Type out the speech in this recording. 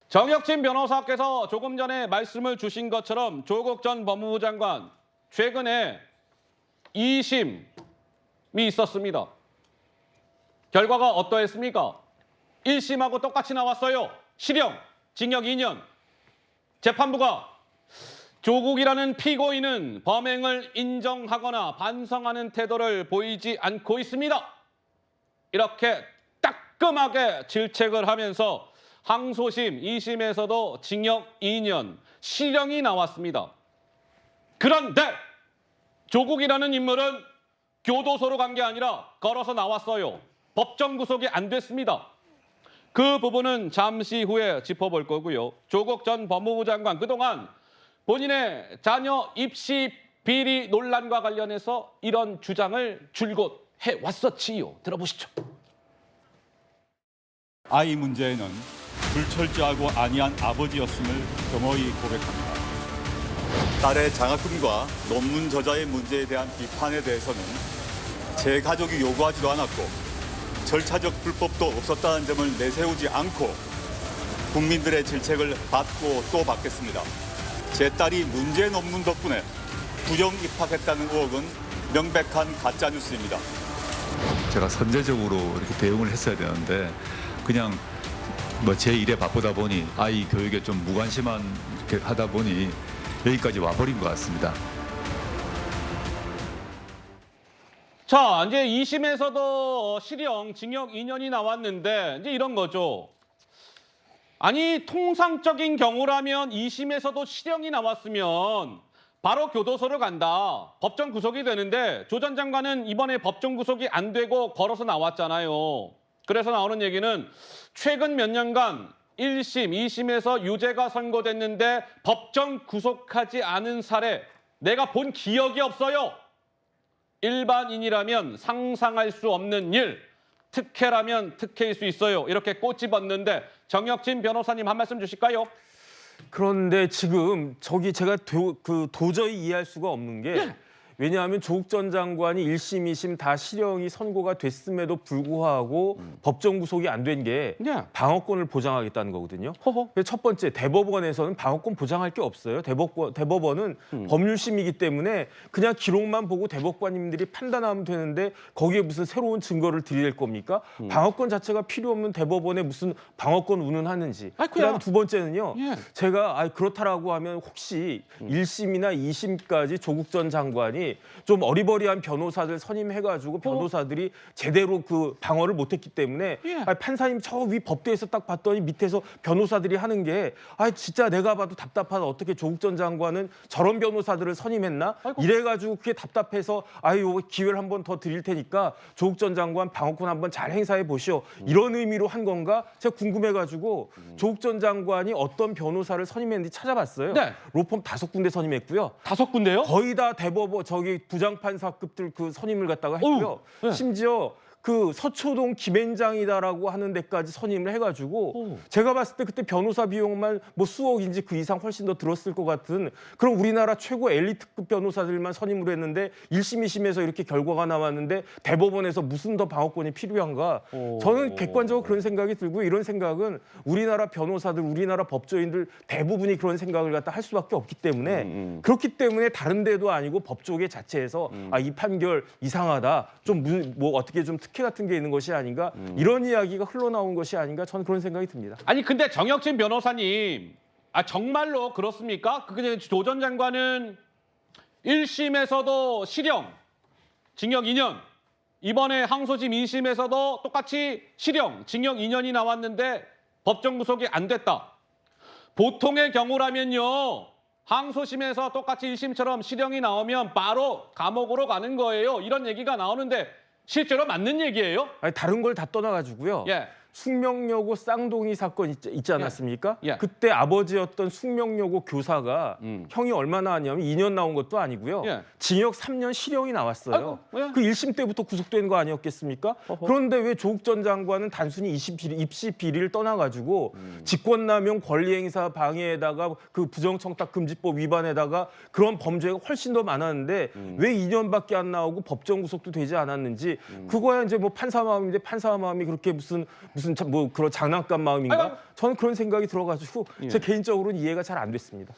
정혁진 변호사께서 조금 전에 말씀을 주신 것처럼 조국 전 법무부 장관 최근에 2심이 있었습니다. 결과가 어떠했습니까? 1심하고 똑같이 나왔어요. 실형, 징역 2년. 재판부가 조국이라는 피고인은 범행을 인정하거나 반성하는 태도를 보이지 않고 있습니다. 이렇게 따끔하게 질책을 하면서 항소심 2심에서도 징역 2년, 실형이 나왔습니다. 그런데 조국이라는 인물은 교도소로 간 게 아니라 걸어서 나왔어요. 법정 구속이 안 됐습니다. 그 부분은 잠시 후에 짚어볼 거고요. 조국 전 법무부 장관 그동안 본인의 자녀 입시 비리 논란과 관련해서 이런 주장을 줄곧 해왔었지요. 들어보시죠. 아이 문제에는 불철저하고 안이한 아버지였음을 겸허히 고백합니다. 딸의 장학금과 논문 저자의 문제에 대한 비판에 대해서는 제 가족이 요구하지도 않았고 절차적 불법도 없었다는 점을 내세우지 않고 국민들의 질책을 받고 또 받겠습니다. 제 딸이 문제 논문 덕분에 부정 입학했다는 의혹은 명백한 가짜뉴스입니다. 제가 선제적으로 이렇게 대응을 했어야 되는데 그냥 제 일에 바쁘다 보니 아이 교육에 좀 무관심한 이렇게 하다 보니 여기까지 와버린 것 같습니다. 자, 이제 2심에서도 실형, 징역 2년이 나왔는데 이제 이런 거죠. 아니, 통상적인 경우라면 2심에서도 실형이 나왔으면 바로 교도소를 간다. 법정 구속이 되는데 조 전 장관은 이번에 법정 구속이 안 되고 걸어서 나왔잖아요. 그래서 나오는 얘기는 최근 몇 년간 1심, 2심에서 유죄가 선고됐는데 법정 구속하지 않은 사례 내가 본 기억이 없어요. 일반인이라면 상상할 수 없는 일, 특혜라면 특혜일 수 있어요. 이렇게 꼬집었는데 정혁진 변호사님 한 말씀 주실까요? 그런데 지금 제가 도저히 이해할 수가 없는 게 왜냐하면 조국 전 장관이 1심, 2심 다 실형이 선고가 됐음에도 불구하고 법정 구속이 안 된 게 방어권을 보장하겠다는 거거든요. 첫 번째, 대법원에서는 방어권 보장할 게 없어요. 대법원은 법률심이기 때문에 그냥 기록만 보고 대법관님들이 판단하면 되는데 거기에 무슨 새로운 증거를 들이댈 겁니까? 방어권 자체가 필요 없는 대법원에 무슨 방어권 운운하는지. 그다음 두 번째는요. 제가 그렇다라고 하면 혹시 1심이나 2심까지 조국 전 장관이 좀 어리버리한 변호사들 선임해가지고 변호사들이 제대로 그 방어를 못했기 때문에 판사님 저 위 법대에서 딱 봤더니 밑에서 변호사들이 하는 게 진짜 내가 봐도 답답하다. 어떻게 조국 전 장관은 저런 변호사들을 선임했나? 이래가지고 그게 답답해서 요 기회를 한 번 더 드릴 테니까 조국 전 장관 방어권 한번 잘 행사해 보시오. 이런 의미로 한 건가? 제가 궁금해가지고 조국 전 장관이 어떤 변호사를 선임했는지 찾아봤어요. 로펌 5군데 선임했고요. 5군데요? 거의 다 대법원 부장판사급들 그 선임을 갖다가 했고요. 심지어 그 서초동 김앤장이다라고 하는 데까지 선임을 해가지고 제가 봤을 때 그때 변호사 비용만 뭐 수억인지 그 이상 훨씬 더 들었을 것 같은 그런 우리나라 최고 엘리트급 변호사들만 선임을 했는데 1심, 2심에서 이렇게 결과가 나왔는데 대법원에서 무슨 더 방어권이 필요한가? 저는 객관적으로 그런 생각이 들고 이런 생각은 우리나라 변호사들, 우리나라 법조인들 대부분이 그런 생각을 갖다 할 수밖에 없기 때문에 그렇기 때문에 다른 데도 아니고 법조계 자체에서 이 판결 이상하다. 좀 뭐 어떻게 좀 특혜 같은 게 있는 것이 아닌가 이런 이야기가 흘러나온 것이 아닌가 저는 그런 생각이 듭니다. 아니 근데 정혁진 변호사님 정말로 그렇습니까? 조 전 장관은 1심에서도 실형, 징역 2년 이번에 항소심 2심에서도 똑같이 실형, 징역 2년이 나왔는데 법정 구속이 안 됐다. 보통의 경우라면요. 항소심에서 똑같이 1심처럼 실형이 나오면 바로 감옥으로 가는 거예요. 이런 얘기가 나오는데 실제로 맞는 얘기예요? 다른 걸 다 떠나가지고요. 숙명여고 쌍둥이 사건 있지 않았습니까? 그때 아버지였던 숙명여고 교사가 형이 얼마나 하냐면 2년 나온 것도 아니고요. 징역 3년 실형이 나왔어요. 그 1심 때부터 구속된 거 아니었겠습니까? 그런데 왜 조국 전 장관은 단순히 입시 비리를 떠나가지고 직권남용 권리행사 방해에다가 그 부정청탁금지법 위반에다가 그런 범죄가 훨씬 더 많았는데 왜 2년밖에 안 나오고 법정 구속도 되지 않았는지 그거야 이제 뭐 판사 마음인데 판사 마음이 그렇게 무슨 무슨 뭐 그런 장난감 마음인가? 아이고. 저는 그런 생각이 들어가지고 예. 제 개인적으로는 이해가 잘 안 됐습니다.